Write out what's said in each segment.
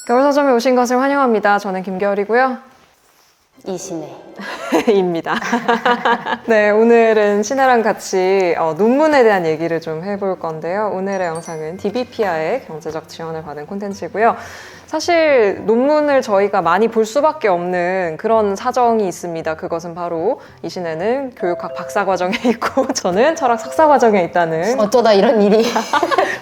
겨울서점에 오신 것을 환영합니다. 저는 김겨울이고요. 이신혜 입니다. 네, 오늘은 신혜랑 같이 논문에 대한 얘기를 좀 해볼 건데요. 오늘의 영상은 DBPR의 경제적 지원을 받은 콘텐츠고요. 사실 논문을 저희가 많이 볼 수밖에 없는 그런 사정이 있습니다. 그것은 바로 이신혜는 교육학 박사과정에 있고 저는 철학 석사과정에 있다는. 어쩌다 이런 일이.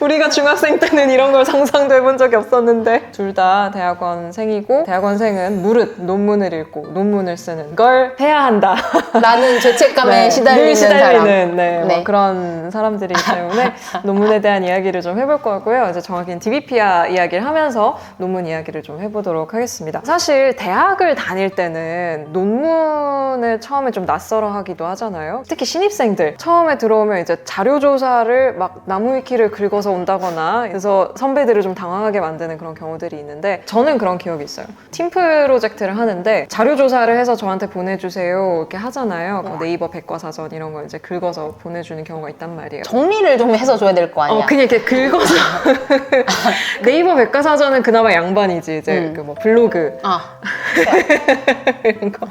우리가 중학생 때는 이런 걸 상상도 해본 적이 없었는데 둘 다 대학원생이고 대학원생은 무릇 논문을 읽고 논문을 쓰는 걸 해야 한다. 나는 죄책감에 네, 시달리는 늘 사람. 네, 네. 뭐 그런 사람들이기 때문에 논문에 대한 이야기를 좀 해볼 거고요. 이제 정확히는 DBPR 이야기를 하면서 논문 이야기를 좀 해보도록 하겠습니다. 사실 대학을 다닐 때는 논문을 처음에 좀 낯설어 하기도 하잖아요. 특히 신입생들 처음에 들어오면 이제 자료 조사를 막 나무 위키를 긁어서 온다거나 그래서 선배들을 좀 당황하게 만드는 그런 경우들이 있는데 저는 그런 기억이 있어요. 팀 프로젝트를 하는데 자료 조사를 해서 저한테 보내주세요 이렇게 하잖아요. 뭐 네이버 백과사전 이런 거 이제 긁어서 보내주는 경우가 있단 말이에요. 정리를 좀 해서 줘야 될 거 아니야. 그냥 이렇게 긁어서 네이버 백과사전은 그나마 양반이지 이제 그 뭐 블로그 이런 거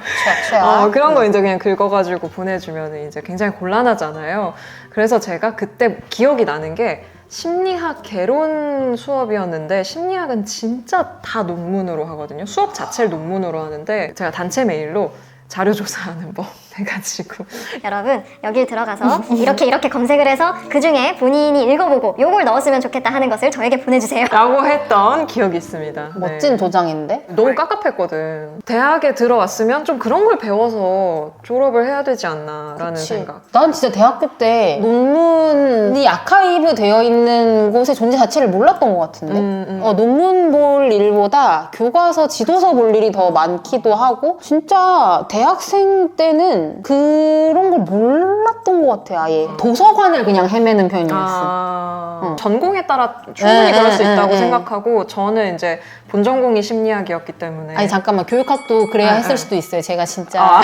최악. 그런 거 이제 그냥 긁어가지고 보내주면 이제 굉장히 곤란하잖아요. 그래서 제가 그때 기억이 나는 게 심리학 개론 수업이었는데 심리학은 진짜 다 논문으로 하거든요. 수업 자체를 논문으로 하는데 제가 단체 메일로 자료 조사하는 법 해가지고 여러분 여길 들어가서 이렇게 검색을 해서 그중에 본인이 읽어보고 요걸 넣었으면 좋겠다 하는 것을 저에게 보내주세요. 라고 했던 기억이 있습니다. 멋진 네. 도장인데? 너무 깝깝했거든. 대학에 들어왔으면 좀 그런 걸 배워서 졸업을 해야 되지 않나 라는 생각. 난 진짜 대학교 때 논문이 아카이브 되어 있는 곳의 존재 자체를 몰랐던 것 같은데 논문 볼 일보다 교과서, 지도서 볼 일이 더 많기도 하고 진짜 대학생 때는 그런 걸 몰랐던 것 같아. 아예 도서관을 그냥 헤매는 편이었어. 전공에 따라 충분히 그럴 수 있다고 생각하고 저는 이제 본전공이 심리학이었기 때문에 아니 잠깐만, 교육학도 그래야 했을 수도 있어요. 제가 진짜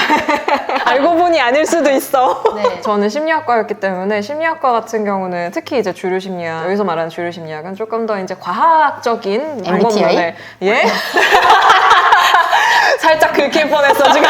알고 보니 아닐 수도 있어. 네. 저는 심리학과였기 때문에 심리학과 같은 경우는 특히 이제 주류 심리학, 여기서 말하는 주류 심리학은 조금 더 이제 과학적인 방법론을 예? 살짝 긁힐 뻔했어 지금.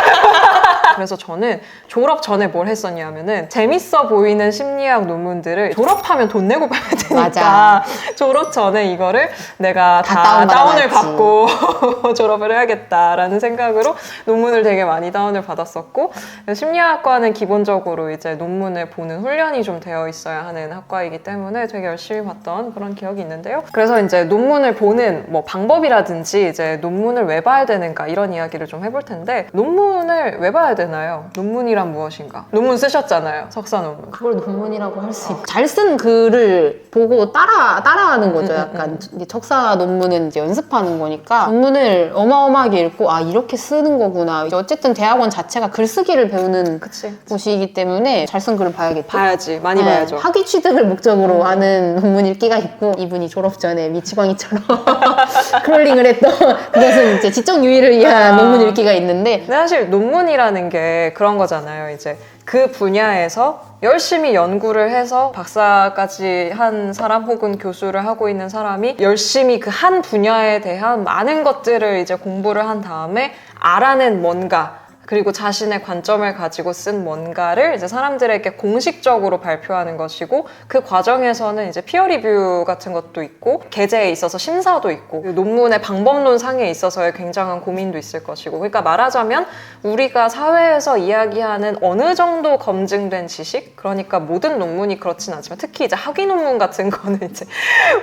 그래서 저는 졸업 전에 뭘 했었냐면은 재밌어 보이는 심리학 논문들을 졸업하면 돈 내고 봐야 되니까 맞아. 졸업 전에 이거를 내가 다 다운을 다운받아놨지. 받고 졸업을 해야겠다라는 생각으로 논문을 되게 많이 다운을 받았었고 심리학과는 기본적으로 이제 논문을 보는 훈련이 좀 되어 있어야 하는 학과이기 때문에 되게 열심히 봤던 그런 기억이 있는데요. 그래서 이제 논문을 보는 뭐 방법이라든지 이제 논문을 왜 봐야 되는가 이런 이야기를 좀 해볼 텐데 논문을 왜 봐야 되나요? 논문이란 무엇인가? 논문 쓰셨잖아요. 석사 논문. 그걸 논문이라고 할 수 있고 잘 쓴 글을 보고 따라하는 거죠. 약간 이제 석사 논문은 이제 연습하는 거니까 논문을 어마어마하게 읽고 아 이렇게 쓰는 거구나. 이제 어쨌든 대학원 자체가 글쓰기를 배우는 그치. 곳이기 때문에 잘 쓴 글을 봐야겠죠. 봐야지. 많이 네, 봐야죠. 학위 취득을 목적으로 하는 논문 읽기가 있고 이분이 졸업 전에 미치광이처럼 크롤링을 했던 그것은 이제 지적 유의를 위한 논문 읽기가 있는데 근데 사실 논문이라는 게 그런 거잖아요. 이제 그 분야에서 열심히 연구를 해서 박사까지 한 사람 혹은 교수를 하고 있는 사람이 열심히 그 한 분야에 대한 많은 것들을 이제 공부를 한 다음에 알아낸 뭔가 그리고 자신의 관점을 가지고 쓴 뭔가를 이제 사람들에게 공식적으로 발표하는 것이고 그 과정에서는 이제 피어 리뷰 같은 것도 있고 게재에 있어서 심사도 있고 논문의 방법론 상에 있어서의 굉장한 고민도 있을 것이고 그러니까 말하자면 우리가 사회에서 이야기하는 어느 정도 검증된 지식 그러니까 모든 논문이 그렇진 않지만 특히 이제 학위 논문 같은 거는 이제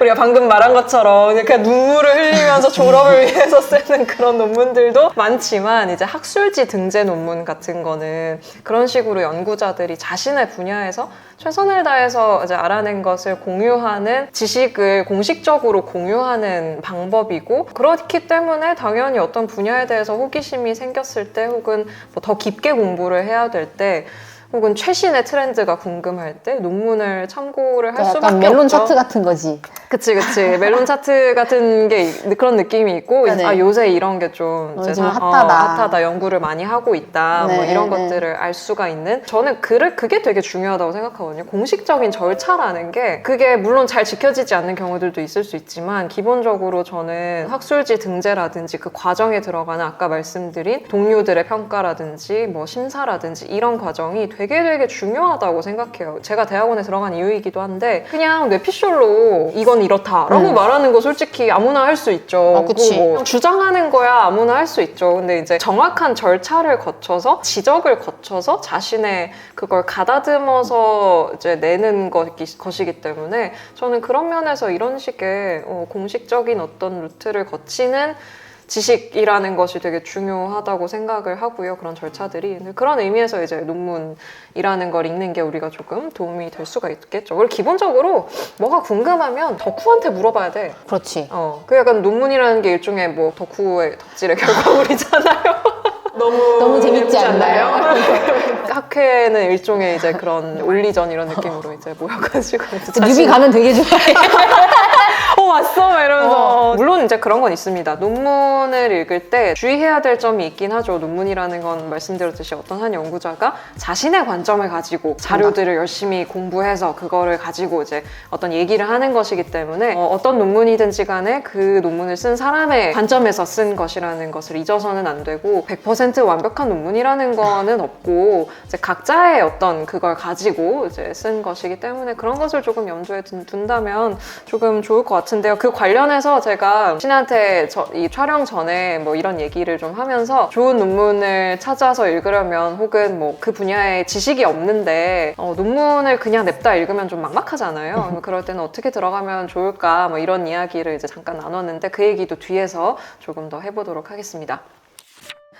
우리가 방금 말한 것처럼 그냥 눈물을 흘리면서 졸업을 위해서 쓰는 그런 논문들도 많지만 이제 학술지 등재 논문 같은 거는 그런 식으로 연구자들이 자신의 분야에서 최선을 다해서 이제 알아낸 것을 공유하는 지식을 공식적으로 공유하는 방법이고 그렇기 때문에 당연히 어떤 분야에 대해서 호기심이 생겼을 때 혹은 뭐 더 깊게 공부를 해야 될 때 혹은 최신의 트렌드가 궁금할 때 논문을 참고를 할 그러니까 수밖에 약간 멜론 없죠. 차트 같은 거지. 그치. 멜론 차트 같은 게 그런 느낌이 있고 네. 아 요새 이런 게 좀 요즘 핫하다. 핫하다, 연구를 많이 하고 있다, 뭐 네, 이런 네. 것들을 알 수가 있는, 저는 그게 되게 중요하다고 생각하거든요. 공식적인 절차라는 게 그게 물론 잘 지켜지지 않는 경우들도 있을 수 있지만 기본적으로 저는 학술지 등재라든지 그 과정에 들어가는 아까 말씀드린 동료들의 평가라든지 뭐 심사라든지 이런 과정이 되게 중요하다고 생각해요. 제가 대학원에 들어간 이유이기도 한데 그냥 뇌피셜로 이건 이렇다라고 말하는 거 솔직히 아무나 할 수 있죠. 그치. 뭐 주장하는 거야 아무나 할 수 있죠. 근데 이제 정확한 절차를 거쳐서 지적을 거쳐서 자신의 그걸 가다듬어서 이제 내는 것이기 때문에 저는 그런 면에서 이런 식의 공식적인 어떤 루트를 거치는 지식이라는 것이 되게 중요하다고 생각을 하고요. 그런 절차들이. 근데 그런 의미에서 이제 논문이라는 걸 읽는 게 우리가 조금 도움이 될 수가 있겠죠. 그리고 기본적으로 뭐가 궁금하면 덕후한테 물어봐야 돼. 그렇지. 그 약간 논문이라는 게 일종의 뭐 덕후의 덕질의 결과물이잖아요. 너무 재밌지 않나요? 학회는 일종의 이제 그런 올리전 이런 느낌으로 이제 모여가지고 뉴비 가면 되게 좋아해. 왔어? 막 이러면서. 물론 이제 그런 건 있습니다. 논문을 읽을 때 주의해야 될 점이 있긴 하죠. 논문이라는 건 말씀드렸듯이 어떤 한 연구자가 자신의 관점을 가지고 자료들을 열심히 공부해서 그거를 가지고 이제 어떤 얘기를 하는 것이기 때문에 어떤 논문이든지 간에 그 논문을 쓴 사람의 관점에서 쓴 것이라는 것을 잊어서는 안 되고 100% 완벽한 논문이라는 거는 없고 이제 각자의 어떤 그걸 가지고 이제 쓴 것이기 때문에 그런 것을 조금 염두에 둔다면 조금 좋을 것 같은데요. 그 관련해서 제가 신한테 이 촬영 전에 뭐 이런 얘기를 좀 하면서 좋은 논문을 찾아서 읽으려면 혹은 뭐 그 분야에 지식이 없는데 논문을 그냥 냅다 읽으면 좀 막막하잖아요. 그럴 때는 어떻게 들어가면 좋을까 뭐 이런 이야기를 이제 잠깐 나눴는데 그 얘기도 뒤에서 조금 더 해보도록 하겠습니다.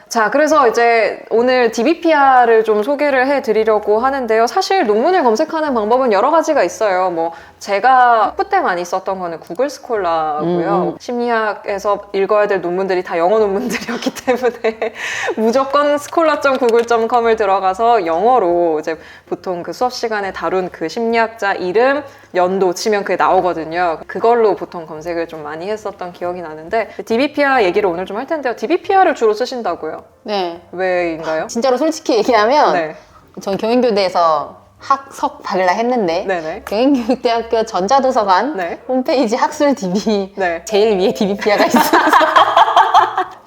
자, 그래서 이제 오늘 DBPR을 좀 소개를 해드리려고 하는데요. 사실 논문을 검색하는 방법은 여러 가지가 있어요. 뭐 제가 학부 때 많이 썼던 거는 구글 스콜라고요. 심리학에서 읽어야 될 논문들이 다 영어 논문들이었기 때문에 무조건 scholar.google.com을 들어가서 영어로 이제 보통 그 수업 시간에 다룬 그 심리학자 이름, 연도 치면 그게 나오거든요. 그걸로 보통 검색을 좀 많이 했었던 기억이 나는데 DBPR 얘기를 오늘 좀 할 텐데요. DBPR을 주로 쓰신다고요? 네. 왜인가요? 진짜로 솔직히 얘기하면 네. 전 경인교대에서 학석 발라 했는데 네네. 경인교육대학교 전자도서관 네. 홈페이지 학술 DB 네. 제일 위에 DBPR가 있어서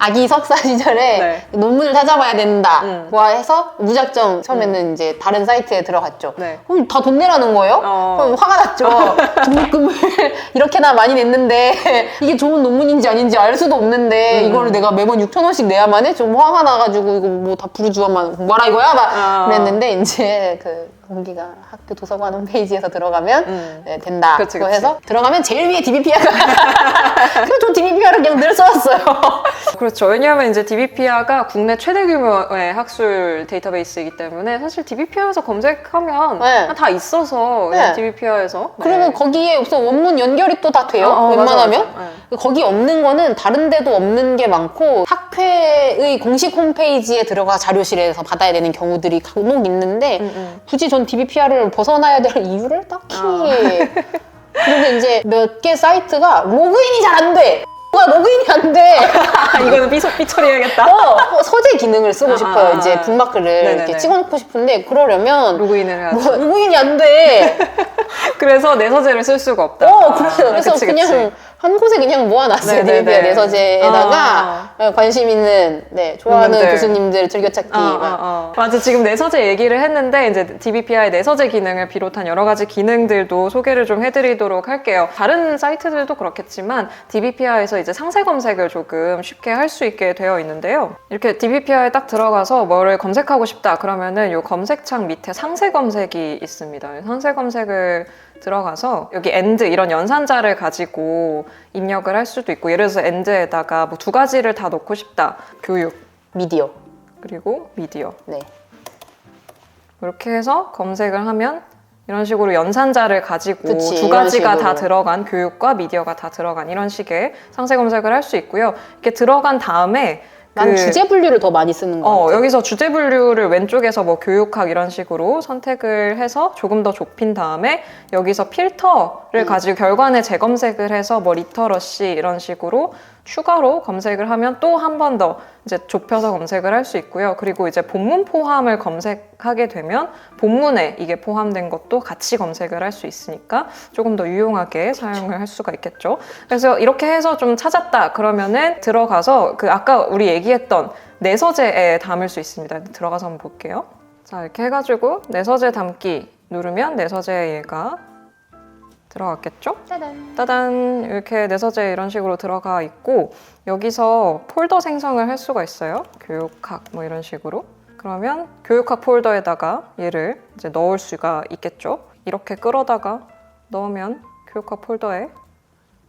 아기 석사 시절에 네. 논문을 찾아봐야 된다 해서 무작정 처음에는 이제 다른 사이트에 들어갔죠. 네. 그럼 다 돈 내라는 거예요? 그럼 화가 났죠. 등록금을 이렇게나 많이 냈는데 이게 좋은 논문인지 아닌지 알 수도 없는데 이거를 내가 매번 6,000원씩 내야만 해? 좀 화가 나가지고 이거 뭐 다 부르주아만 공부하라 이거야? 막 그랬는데 이제 그 공기가 학교 도서관 홈페이지에서 들어가면 네, 된다. 그치, 그거 그치. 해서 들어가면 제일 위에 DBPR가 그래서 저 DBPR을 그냥 늘 써왔어요. 그렇죠. 왜냐하면 이제 DBPR가 국내 최대 규모의 학술 데이터베이스이기 때문에 사실 DBPR에서 검색하면 네. 다 있어서 네. DBPR에서 그러면 거기에 우선 원문 연결이 또 다 돼요. 맞아, 웬만하면. 맞아. 거기 없는 거는 다른 데도 없는 게 많고 학회의 공식 홈페이지에 들어가 자료실에서 받아야 되는 경우들이 간혹 있는데 굳이 전 DBPR을 벗어나야 될 이유를 딱히 그리고 이제 몇 개 사이트가 로그인이 잘 안 돼. 로그인이 안 돼. 이거는 삐처리해야겠다. 서재 기능을 쓰고 싶어요. 이제 북마크를 네네네. 이렇게 찍어놓고 싶은데 그러려면 로그인을 해야죠. 로그인이 안 돼. 그래서 내 서재를 쓸 수가 없다. 그래서 그치, 그냥 그치. 한 곳에 그냥 모아놨어요. 네네네. DBPR 내 서재에다가 관심 있는 좋아하는 논문들. 교수님들 즐겨찾기 맞아. 지금 내서재 얘기를 했는데 이제 DBPR의 내서재 기능을 비롯한 여러 가지 기능들도 소개를 좀 해드리도록 할게요. 다른 사이트들도 그렇겠지만 DBPR에서 이제 상세 검색을 조금 쉽게 할 수 있게 되어 있는데요. 이렇게 DBPR에 딱 들어가서 뭐를 검색하고 싶다 그러면은 이 검색창 밑에 상세 검색이 있습니다. 상세 검색을 들어가서 여기 and 이런 연산자를 가지고 입력을 할 수도 있고, 예를 들어서 and에다가 뭐 두 가지를 다 넣고 싶다. 교육, 미디어. 그리고 미디어. 네. 이렇게 해서 검색을 하면 이런 식으로 연산자를 가지고 그치, 두 이런 가지가 다 식으로. 들어간 교육과 미디어가 다 들어간 이런 식의 상세 검색을 할 수 있고요. 이렇게 들어간 다음에 난 주제 분류를 더 많이 쓰는 거 같아. 여기서 주제 분류를 왼쪽에서 뭐 교육학 이런 식으로 선택을 해서 조금 더 좁힌 다음에 여기서 필터를 가지고 결과에 재검색을 해서 뭐 리터러시 이런 식으로 추가로 검색을 하면 또 한 번 더 이제 좁혀서 검색을 할 수 있고요. 그리고 이제 본문 포함을 검색하게 되면 본문에 이게 포함된 것도 같이 검색을 할 수 있으니까 조금 더 유용하게 사용을 할 수가 있겠죠. 그래서 이렇게 해서 좀 찾았다 그러면은 들어가서 그 아까 우리 얘기했던 내 서재에 담을 수 있습니다. 들어가서 한번 볼게요. 자, 이렇게 해가지고 내 서재 담기 누르면 내 서재에 얘가 들어갔겠죠? 짜잔. 따단 이렇게 내 서재 이런 식으로 들어가 있고 여기서 폴더 생성을 할 수가 있어요. 교육학 뭐 이런 식으로. 그러면 교육학 폴더에다가 얘를 이제 넣을 수가 있겠죠. 이렇게 끌어다가 넣으면 교육학 폴더에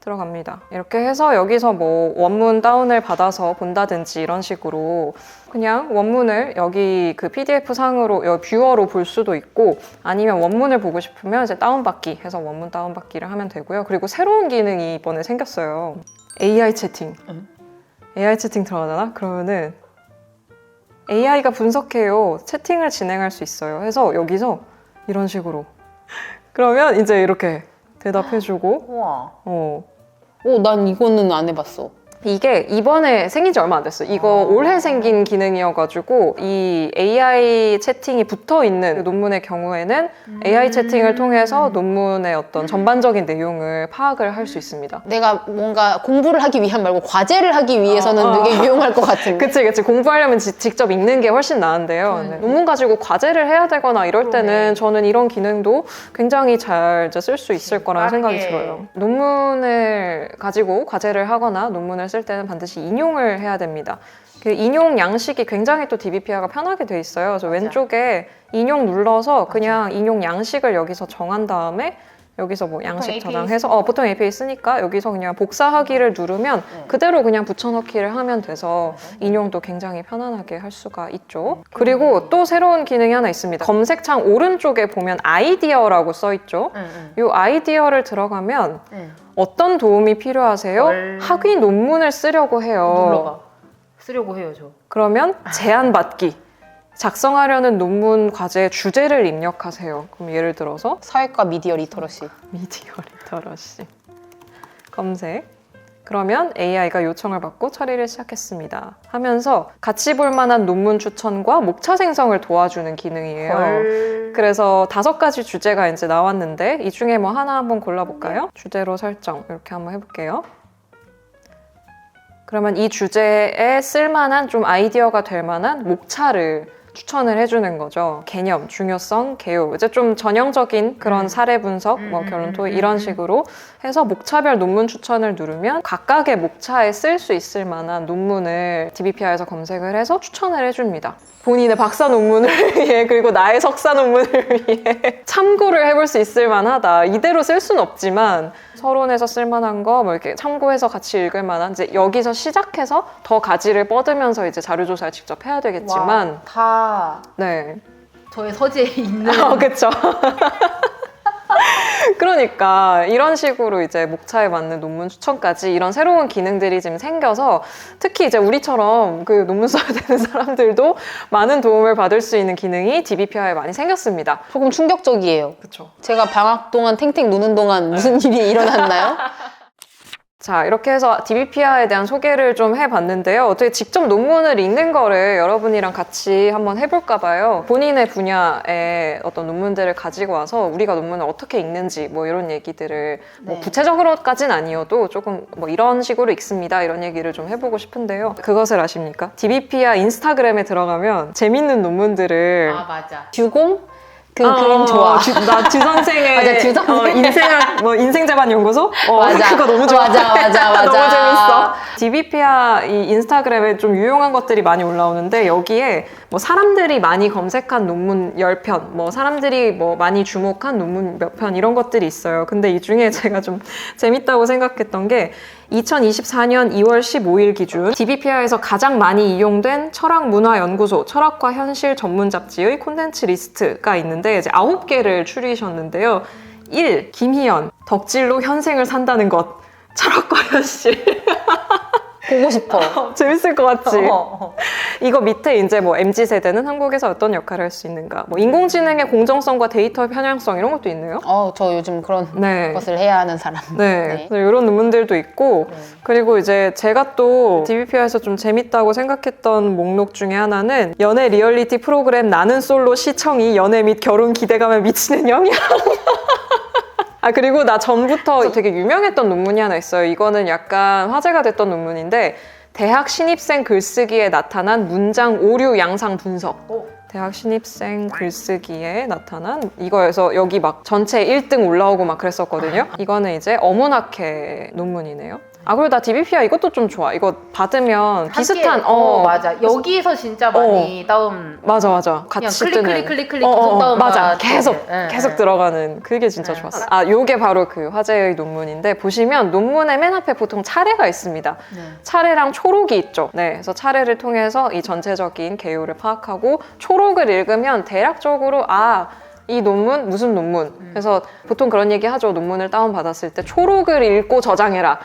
들어갑니다. 이렇게 해서 여기서 뭐 원문 다운을 받아서 본다든지 이런 식으로 그냥 원문을 여기 그 PDF 상으로 여기 뷰어로 볼 수도 있고 아니면 원문을 보고 싶으면 이제 다운받기 해서 원문 다운받기를 하면 되고요. 그리고 새로운 기능이 이번에 생겼어요. AI 채팅. AI 채팅 들어가잖아? 그러면은 AI가 분석해요. 채팅을 진행할 수 있어요. 해서 여기서 이런 식으로 그러면 이제 이렇게 대답해주고 우와. 어. 난 이거는 안 해봤어. 이게 이번에 생긴 지 얼마 안 됐어요. 이거 올해 생긴 기능이어가지고 이 AI 채팅이 붙어있는 논문의 경우에는 AI 채팅을 통해서 논문의 어떤 전반적인 내용을 파악을 할 수 있습니다. 내가 뭔가 공부를 하기 위한 말고 과제를 하기 위해서는 되게 유용할 것 같은데. 그치. 공부하려면 직접 읽는 게 훨씬 나은데요. 네. 논문 가지고 과제를 해야 되거나 이럴 때는 저는 이런 기능도 굉장히 잘 쓸 수 있을 거라는 생각이 들어요. 논문을 가지고 과제를 하거나 논문을 쓸 때는 반드시 인용을 해야 됩니다. 그 인용 양식이 굉장히 또 DBPR가 편하게 돼 있어요. 그래서 왼쪽에 인용 눌러서 그냥 인용 양식을 여기서 정한 다음에 여기서 뭐 양식 저장해서 보통 API 쓰니까 여기서 그냥 복사하기를 누르면 그대로 그냥 붙여넣기를 하면 돼서 인용도 굉장히 편안하게 할 수가 있죠. 그리고 또 새로운 기능이 하나 있습니다. 검색창 오른쪽에 보면 아이디어라고 써 있죠. 이 아이디어를 들어가면 어떤 도움이 필요하세요? 학위 논문을 쓰려고 해요. 쓰려고 해요, 저. 그러면 제안받기. 작성하려는 논문 과제의 주제를 입력하세요. 그럼 예를 들어서 사회과 미디어 리터러시. 미디어 리터러시 검색. 그러면 AI가 요청을 받고 처리를 시작했습니다. 하면서 같이 볼 만한 논문 추천과 목차 생성을 도와주는 기능이에요. 그래서 5가지 주제가 이제 나왔는데 이 중에 뭐 하나 한번 골라볼까요? 주제로 설정 이렇게 한번 해볼게요. 그러면 이 주제에 쓸만한 좀 아이디어가 될 만한 목차를 추천을 해주는 거죠. 개념, 중요성, 개요. 이제 좀 전형적인 그런 사례 분석, 뭐 결론 토의 이런 식으로 해서 목차별 논문 추천을 누르면 각각의 목차에 쓸 수 있을 만한 논문을 DBPR에서 검색을 해서 추천을 해줍니다. 본인의 박사 논문을 위해 그리고 나의 석사 논문을 위해 참고를 해볼 수 있을 만하다. 이대로 쓸 수는 없지만 서론에서 쓸 만한 거 뭐 이렇게 참고해서 같이 읽을 만한 이제 여기서 시작해서 더 가지를 뻗으면서 이제 자료조사를 직접 해야 되겠지만 다 네. 저의 서재에 있는 그쵸. 그러니까 이런 식으로 이제 목차에 맞는 논문 추천까지 이런 새로운 기능들이 지금 생겨서 특히 이제 우리처럼 그 논문 써야 되는 사람들도 많은 도움을 받을 수 있는 기능이 DBPR에 많이 생겼습니다. 조금 충격적이에요. 그렇죠. 제가 방학 동안 탱탱 노는 동안 무슨 일이 일어났나요? 자, 이렇게 해서 DBPR에 대한 소개를 좀 해봤는데요. 어떻게 직접 논문을 읽는 거를 여러분이랑 같이 한번 해볼까 봐요. 본인의 분야의 어떤 논문들을 가지고 와서 우리가 논문을 어떻게 읽는지 뭐 이런 얘기들을 뭐 구체적으로까지는 아니어도 조금 뭐 이런 식으로 읽습니다. 이런 얘기를 좀 해보고 싶은데요. 그것을 아십니까? DBPR 인스타그램에 들어가면 재밌는 논문들을 맞아. 듀공? 그림 좋아. 나 주 선생의 맞아, 주 선생. 인생재반 연구소? 맞아. 그거 너무 좋아. 맞아. 너무 재밌어. DBPR 이 인스타그램에 좀 유용한 것들이 많이 올라오는데 여기에 뭐 사람들이 많이 검색한 논문 10편, 뭐 사람들이 뭐 많이 주목한 논문 몇 편 이런 것들이 있어요. 근데 이 중에 제가 좀 재밌다고 생각했던 게 2024년 2월 15일 기준 DBPR에서 가장 많이 이용된 철학문화연구소 철학과 현실 전문 잡지의 콘텐츠 리스트가 있는데 이제 9개를 추리셨는데요. 1. 김희연, 덕질로 현생을 산다는 것. 철학과 현실. 보고 싶어. 재밌을 것 같지? 이거 밑에 이제 뭐 MZ세대는 한국에서 어떤 역할을 할 수 있는가? 뭐 인공지능의 공정성과 데이터 편향성 이런 것도 있네요. 저 요즘 그런 네. 것을 해야 하는 사람. 네. 이런 논문들도 있고, 그리고 이제 제가 또 DBPR에서 좀 재밌다고 생각했던 목록 중에 하나는 연애 리얼리티 프로그램 나는 솔로 시청이 연애 및 결혼 기대감에 미치는 영향. 그리고 나 전부터 되게 유명했던 논문이 하나 있어요. 이거는 약간 화제가 됐던 논문인데, 대학 신입생 글쓰기에 나타난 문장 오류 양상 분석. 대학 신입생 글쓰기에 나타난 이거에서 여기 막 전체 1등 올라오고 막 그랬었거든요. 이거는 이제 어문학회 논문이네요. 그리고 나 DBPR 이것도 좀 좋아. 이거 받으면 비슷한 맞아. 여기서 진짜 많이 다운. 맞아. 그냥 같이 클릭 뜨는. 계속 다운. 맞아. 계속 네. 들어가는 그게 진짜 좋았어. 요게 바로 그 화제의 논문인데 보시면 논문의 맨 앞에 보통 차례가 있습니다. 차례랑 초록이 있죠. 네, 그래서 차례를 통해서 이 전체적인 개요를 파악하고 초록을 읽으면 대략적으로 이 논문 무슨 논문. 그래서 보통 그런 얘기 하죠. 논문을 다운받았을 때 초록을 읽고 저장해라.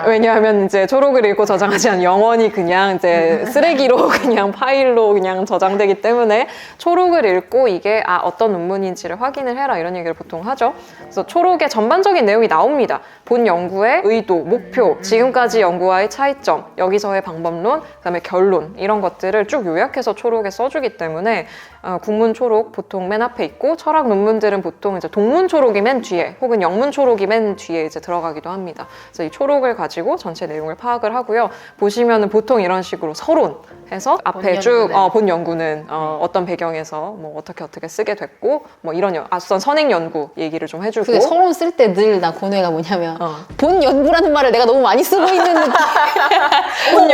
왜냐하면 이제 초록을 읽고 저장하지 않으면 영원히 그냥 이제 쓰레기로 그냥 파일로 그냥 저장되기 때문에 초록을 읽고 이게 어떤 논문인지를 확인을 해라 이런 얘기를 보통 하죠. 그래서 초록의 전반적인 내용이 나옵니다. 본 연구의 의도, 목표, 지금까지 연구와의 차이점, 여기서의 방법론, 그다음에 결론 이런 것들을 쭉 요약해서 초록에 써주기 때문에 국문 초록 보통 맨 앞에 있고 철학 논문들은 보통 이제 동문 초록이 맨 뒤에 혹은 영문 초록이 맨 뒤에 이제 들어가기도 합니다. 그래서 이 초록을 가지고 전체 내용을 파악을 하고요. 보시면은 보통 이런 식으로 서론해서 앞에 쭉 본 연구는 어떤 배경에서 뭐 어떻게 쓰게 됐고 뭐 이런 앞선 선행 연구 얘기를 좀 해주고. 근데 서론 쓸 때 늘 나 고뇌가 뭐냐면 본 연구라는 말을 내가 너무 많이 쓰고 있는 느낌. 본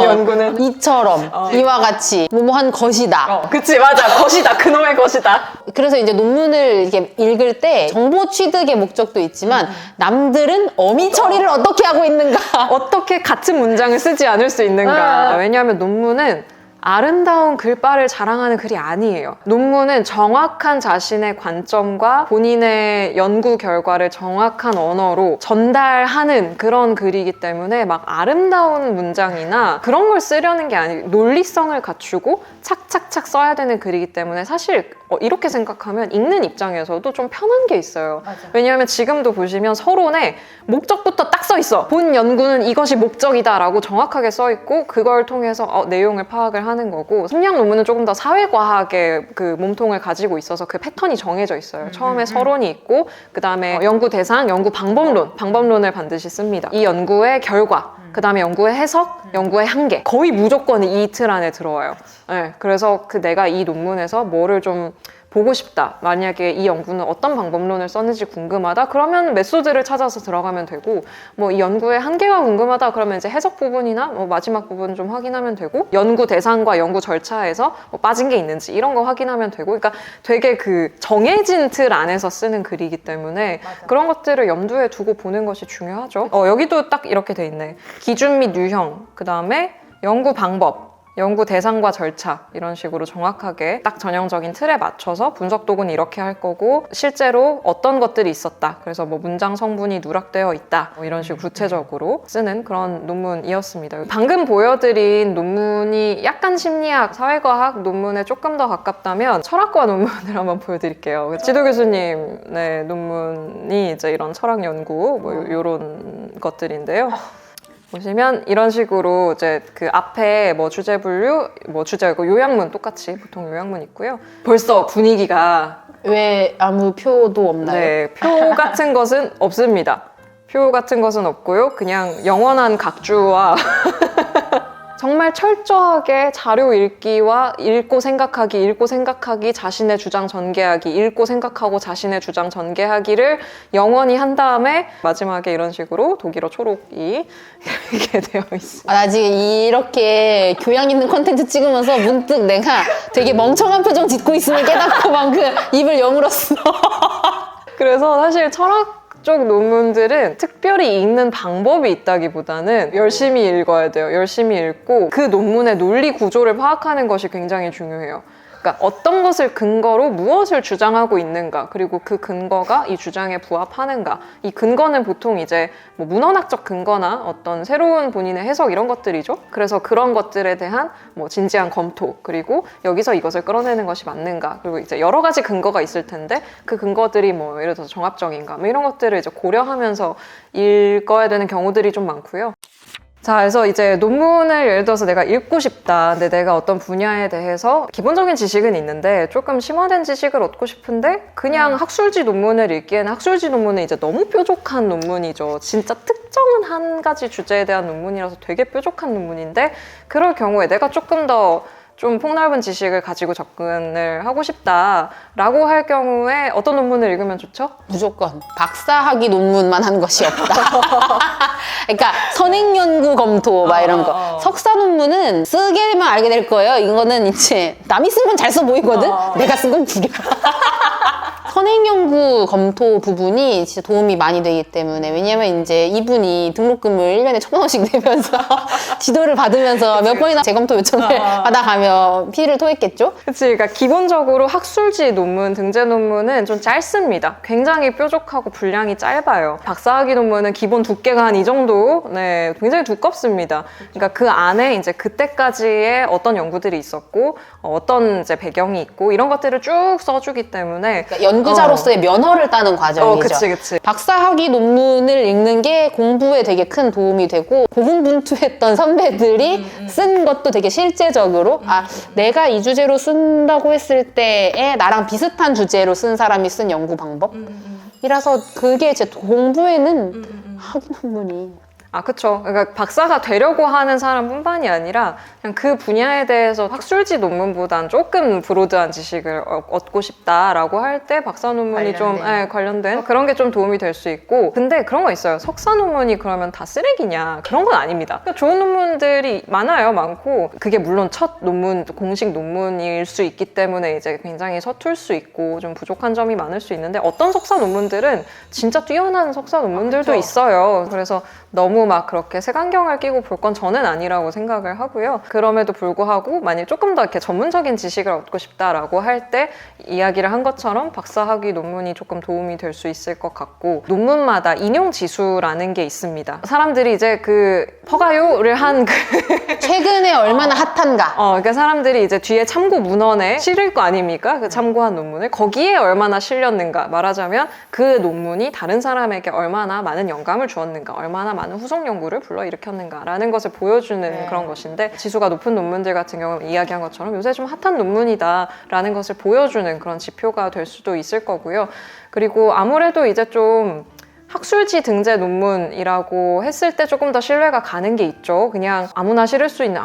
연구는 이처럼 이와 같이 뭐한 것이다. 그치 맞아 것이다 그놈의 것이다. 그래서 이제 논문을 이렇게 읽을 때 정보 취득의 목적도 있지만 남들은 어미 처리를 어떻게 하고 있는가, 어떻게 같은 문장을 쓰지 않을 수 있는가. 왜냐하면 논문은 아름다운 글빨을 자랑하는 글이 아니에요. 논문은 정확한 자신의 관점과 본인의 연구 결과를 정확한 언어로 전달하는 그런 글이기 때문에 막 아름다운 문장이나 그런 걸 쓰려는 게 아니고 논리성을 갖추고 착착착 써야 되는 글이기 때문에 사실 이렇게 생각하면 읽는 입장에서도 좀 편한 게 있어요. 왜냐하면 지금도 보시면 서론에 목적부터 딱 써 있어. 본 연구는 이것이 목적이다라고 정확하게 써 있고 그걸 통해서 내용을 파악을 하는 거고, 심리학 논문은 조금 더 사회과학의 그 몸통을 가지고 있어서 그 패턴이 정해져 있어요. 처음에 서론이 있고 그 다음에 연구 대상, 연구 방법론을 반드시 씁니다. 이 연구의 결과, 그 다음에 연구의 해석, 연구의 한계, 거의 무조건 이 틀 안에 들어와요. 네, 그래서 내가 이 논문에서 뭐를 좀 보고 싶다. 만약에 이 연구는 어떤 방법론을 썼는지 궁금하다. 그러면 메소드를 찾아서 들어가면 되고, 뭐 이 연구의 한계가 궁금하다. 그러면 이제 해석 부분이나 뭐 마지막 부분 좀 확인하면 되고, 연구 대상과 연구 절차에서 뭐 빠진 게 있는지 이런 거 확인하면 되고, 그러니까 되게 그 정해진 틀 안에서 쓰는 글이기 때문에 그런 것들을 염두에 두고 보는 것이 중요하죠. 여기도 딱 이렇게 돼 있네. 기준 및 유형, 그 다음에 연구 방법, 연구 대상과 절차 이런 식으로 정확하게 딱 전형적인 틀에 맞춰서 분석 도구는 이렇게 할 거고 실제로 어떤 것들이 있었다. 그래서 뭐 문장 성분이 누락되어 있다. 뭐 이런 식으로 구체적으로 쓰는 그런 논문이었습니다. 방금 보여드린 논문이 약간 심리학, 사회과학 논문에 조금 더 가깝다면 철학과 논문을 한번 보여드릴게요. 지도 교수님의 논문이 이제 이런 철학 연구 뭐 이런 것들인데요. 보시면 이런 식으로 이제 그 앞에 뭐 주제 분류, 뭐 주제고 요약문 똑같이 보통 요약문 있고요. 벌써 분위기가 왜 아무 표도 없나요? 네, 표 같은 것은 없습니다. 표 같은 것은 없고요. 그냥 영원한 각주와 정말 철저하게 자료 읽기와 읽고 생각하기, 자신의 주장 전개하기, 읽고 생각하고 자신의 주장 전개하기를 영원히 한 다음에 마지막에 이런 식으로 독일어 초록이 이렇게 되어 있습니다. 나 지금 이렇게 교양 있는 콘텐츠 찍으면서 문득 내가 되게 멍청한 표정 짓고 있음을 깨닫고 막 그 입을 여물었어. 그래서 사실 철학 쪽 논문들은 특별히 읽는 방법이 있다기보다는 열심히 읽어야 돼요. 열심히 읽고 그 논문의 논리 구조를 파악하는 것이 굉장히 중요해요. 그러니까 어떤 것을 근거로 무엇을 주장하고 있는가, 그리고 그 근거가 이 주장에 부합하는가. 이 근거는 보통 이제 뭐 문헌학적 근거나 어떤 새로운 본인의 해석 이런 것들이죠. 그래서 그런 것들에 대한 뭐 진지한 검토, 그리고 여기서 이것을 끌어내는 것이 맞는가, 그리고 이제 여러 가지 근거가 있을 텐데 그 근거들이 뭐 예를 들어서 정합적인가, 뭐 이런 것들을 이제 고려하면서 읽어야 되는 경우들이 좀 많고요. 자, 그래서 이제 논문을 예를 들어서 내가 읽고 싶다. 근데 내가 어떤 분야에 대해서 기본적인 지식은 있는데 조금 심화된 지식을 얻고 싶은데 그냥 학술지 논문을 읽기에는 학술지 논문은 이제 너무 뾰족한 논문이죠. 진짜 특정한 한 가지 주제에 대한 논문이라서 되게 뾰족한 논문인데 그럴 경우에 내가 조금 더 좀 폭넓은 지식을 가지고 접근을 하고 싶다라고 할 경우에 어떤 논문을 읽으면 좋죠? 무조건 박사학위 논문만 한 것이 없다. 그러니까 선행연구 검토 막 이런 거. 석사 논문은 쓰게만 알게 될 거예요. 이거는 이제 남이 쓴 건 잘 써 보이거든. 내가 쓴 건 구려. 선행연구 검토 부분이 진짜 도움이 많이 되기 때문에, 왜냐면 이제 이분이 등록금을 1년에 1,000원씩 내면서 지도를 받으면서 몇 번이나 재검토 요청을 받아가며 피를 토했겠죠? 그치, 그러니까 기본적으로 학술지 논문, 등재 논문은 좀 짧습니다. 굉장히 뾰족하고 분량이 짧아요. 박사학위 논문은 기본 두께가 한 이 정도, 네, 굉장히 두껍습니다. 그러니까 그 안에 이제 그때까지의 어떤 연구들이 있었고, 어떤 이제 배경이 있고, 이런 것들을 쭉 써주기 때문에. 그러니까 연구자로서의 면허를 따는 과정이죠. 그치. 박사학위 논문을 읽는 게 공부에 되게 큰 도움이 되고, 고군분투했던 선배들이 쓴 것도 되게 실제적으로 내가 이 주제로 쓴다고 했을 때에 나랑 비슷한 주제로 쓴 사람이 쓴 연구 방법이라서 그게 제 공부에는 학위 논문이 그쵸. 그러니까 박사가 되려고 하는 사람뿐만이 아니라 그냥 그 분야에 대해서 학술지 논문보단 조금 브로드한 지식을 얻고 싶다라고 할 때 박사 논문이 좀 관련된 그런 게 좀 도움이 될 수 있고, 근데 그런 거 있어요. 석사 논문이 그러면 다 쓰레기냐? 그런 건 아닙니다. 그러니까 좋은 논문들이 많고, 그게 물론 첫 논문, 공식 논문일 수 있기 때문에 이제 굉장히 서툴 수 있고 좀 부족한 점이 많을 수 있는데, 어떤 석사 논문들은 진짜 뛰어난 석사 논문들도 있어요. 그래서 너무 막 그렇게 색안경을 끼고 볼 건 저는 아니라고 생각을 하고요. 그럼에도 불구하고 만약 조금 더 이렇게 전문적인 지식을 얻고 싶다라고 할 때 이야기를 한 것처럼 박사학위 논문이 조금 도움이 될 수 있을 것 같고, 논문마다 인용 지수라는 게 있습니다. 사람들이 이제 그 허가요를 한 최근에 얼마나 핫한가. 그러니까 사람들이 이제 뒤에 참고 문헌에 실을 거 아닙니까? 그 참고한 논문을 거기에 얼마나 실렸는가, 말하자면 그 논문이 다른 사람에게 얼마나 많은 영감을 주었는가, 얼마나 많은 후속 연구를 불러일으켰는가라는 것을 보여주는 그런 것인데, 지수가 높은 논문들 같은 경우는 이야기한 것처럼 요새 좀 핫한 논문이다라는 것을 보여주는 그런 지표가 될 수도 있을 거고요. 그리고 아무래도 이제 좀 학술지 등재 논문이라고 했을 때 조금 더 신뢰가 가는 게 있죠. 그냥 아무나 실을 수 있는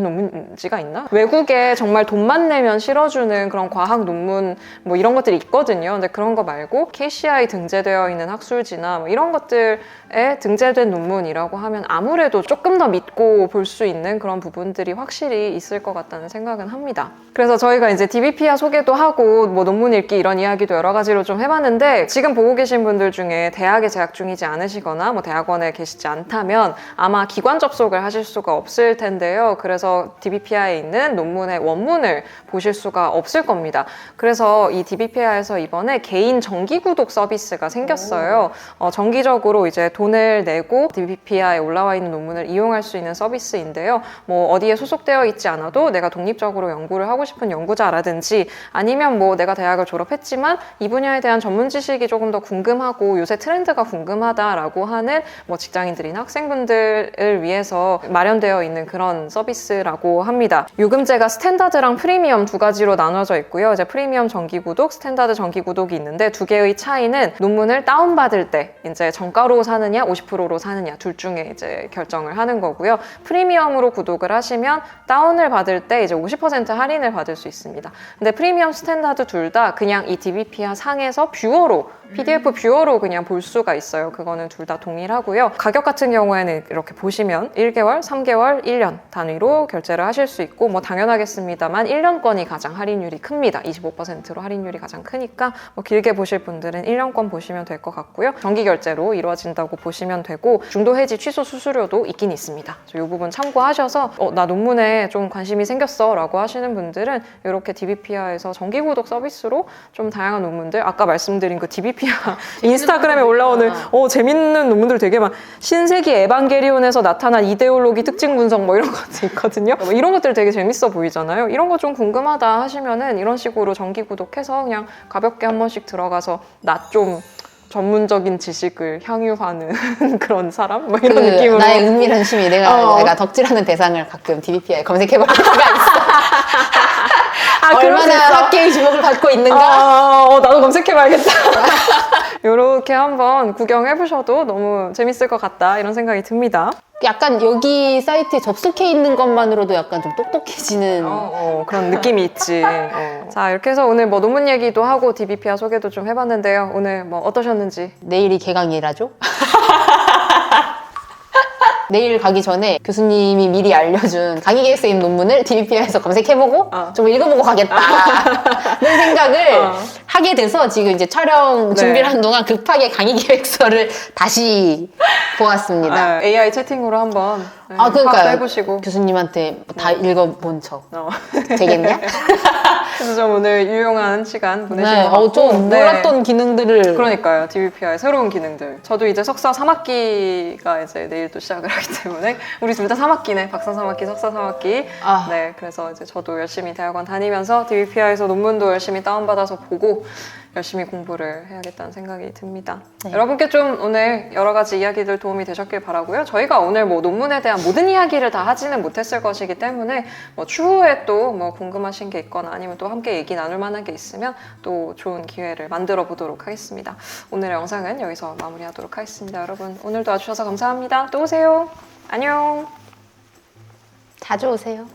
논문지가 있나? 외국에 정말 돈만 내면 실어주는 그런 과학 논문 뭐 이런 것들이 있거든요. 근데 그런 거 말고 KCI 등재되어 있는 학술지나 뭐 이런 것들에 등재된 논문이라고 하면 아무래도 조금 더 믿고 볼 수 있는 그런 부분들이 확실히 있을 것 같다는 생각은 합니다. 그래서 저희가 이제 DBPR 소개도 하고 뭐 논문 읽기 이런 이야기도 여러 가지로 좀 해봤는데, 지금 보고 계신 분들 중에 대학에 재학 중이지 않으시거나 뭐 대학원에 계시지 않다면 아마 기관 접속을 하실 수가 없을 텐데요. 그래서 DBPR에 있는 논문의 원문을 보실 수가 없을 겁니다. 그래서 이 DBPR에서 이번에 개인 정기 구독 서비스가 생겼어요. 정기적으로 이제 돈을 내고 DBPR에 올라와 있는 논문을 이용할 수 있는 서비스인데요. 뭐 어디에 소속되어 있지 않아도 내가 독립적으로 연구를 하고 싶은 연구자라든지, 아니면 뭐 내가 대학을 졸업했지만 이 분야에 대한 전문 지식이 조금 더 궁금하고 요새 트렌드가 궁금하다라고 하는 뭐 직장인들이나 학생분들을 위해서 마련되어 있는 그런 서비스라고 합니다. 요금제가 스탠다드랑 프리미엄 두 가지로 나눠져 있고요. 이제 프리미엄 정기 구독, 스탠다드 정기 구독이 있는데, 두 개의 차이는 논문을 다운받을 때 이제 정가로 사느냐 50%로 사느냐 둘 중에 이제 결정을 하는 거고요. 프리미엄으로 구독을 하시면 다운을 받을 때 이제 50% 할인을 받을 수 있습니다. 근데 프리미엄, 스탠다드 둘 다 그냥 이 DBPR 상에서 뷰어로 PDF 뷰어로 그냥 볼 수가 있어요. 그거는 둘 다 동일하고요. 가격 같은 경우에는 이렇게 보시면 1개월, 3개월, 1년 단위로 결제를 하실 수 있고 뭐 당연하겠습니다만 1년권이 가장 할인율이 큽니다. 25%로 할인율이 가장 크니까 뭐 길게 보실 분들은 1년권 보시면 될 것 같고요. 정기 결제로 이루어진다고 보시면 되고 중도 해지 취소 수수료도 있긴 있습니다. 이 부분 참고하셔서 나 논문에 좀 관심이 생겼어 라고 하시는 분들은 이렇게 DBPR에서 정기 구독 서비스로 좀 다양한 논문들 아까 말씀드린 그 DBPR 인스타그램에 올라오는 재밌는 논문들 되게 많 신세기 에반게리온에서 나타난 이데올로기 특징 분석 뭐 이런 것도 있거든요. 뭐 이런 것들 되게 재밌어 보이잖아요. 이런 거 좀 궁금하다 하시면은 이런 식으로 정기 구독해서 그냥 가볍게 한 번씩 들어가서 나 좀 전문적인 지식을 향유하는 그런 사람? 뭐 이런 느낌으로. 나의 은밀한 취미. 내가 덕질하는 대상을 가끔 DBP에 검색해볼 때가 있어. 얼마나 학계의 주목을 받고 있는가? 나도 검색해봐야겠다. 이렇게 한번 구경해보셔도 너무 재밌을 것 같다 이런 생각이 듭니다. 약간 여기 사이트에 접속해 있는 것만으로도 약간 좀 똑똑해지는 그런 느낌이 있지. 자, 이렇게 해서 오늘 뭐 논문 얘기도 하고 DBPR 소개도 좀 해봤는데요. 오늘 뭐 어떠셨는지? 내일이 개강이라죠? 내일 가기 전에 교수님이 미리 알려준 강의 계획서에 있는 논문을 DBPR에서 검색해보고 좀 읽어보고 가겠다는 생각을 하게 돼서 지금 이제 촬영 준비를 하는 동안 급하게 강의 계획서를 다시 보았습니다. AI 채팅으로 한번 그러니까요. 해보시고 교수님한테 다 읽어본 척 되겠냐? 그래서 좀 오늘 유용한 시간 보내신 것 같고 좀 몰랐던 기능들을 그러니까요. DBPR의 새로운 기능들. 저도 이제 석사 3학기가 이제 내일 또 시작을 하기 때문에 우리 둘 다 3학기네. 박사 3학기, 석사 3학기. 네, 그래서 이제 저도 열심히 대학원 다니면서 DBPR에서 논문도 열심히 다운받아서 보고 열심히 공부를 해야겠다는 생각이 듭니다. 네. 여러분께 좀 오늘 여러 가지 이야기들 도움이 되셨길 바라고요. 저희가 오늘 뭐 논문에 대한 모든 이야기를 다 하지는 못했을 것이기 때문에 뭐 추후에 또 뭐 궁금하신 게 있거나 아니면 또 함께 얘기 나눌 만한 게 있으면 또 좋은 기회를 만들어 보도록 하겠습니다. 오늘의 영상은 여기서 마무리하도록 하겠습니다. 여러분 오늘도 와주셔서 감사합니다. 또 오세요. 안녕. 자주 오세요.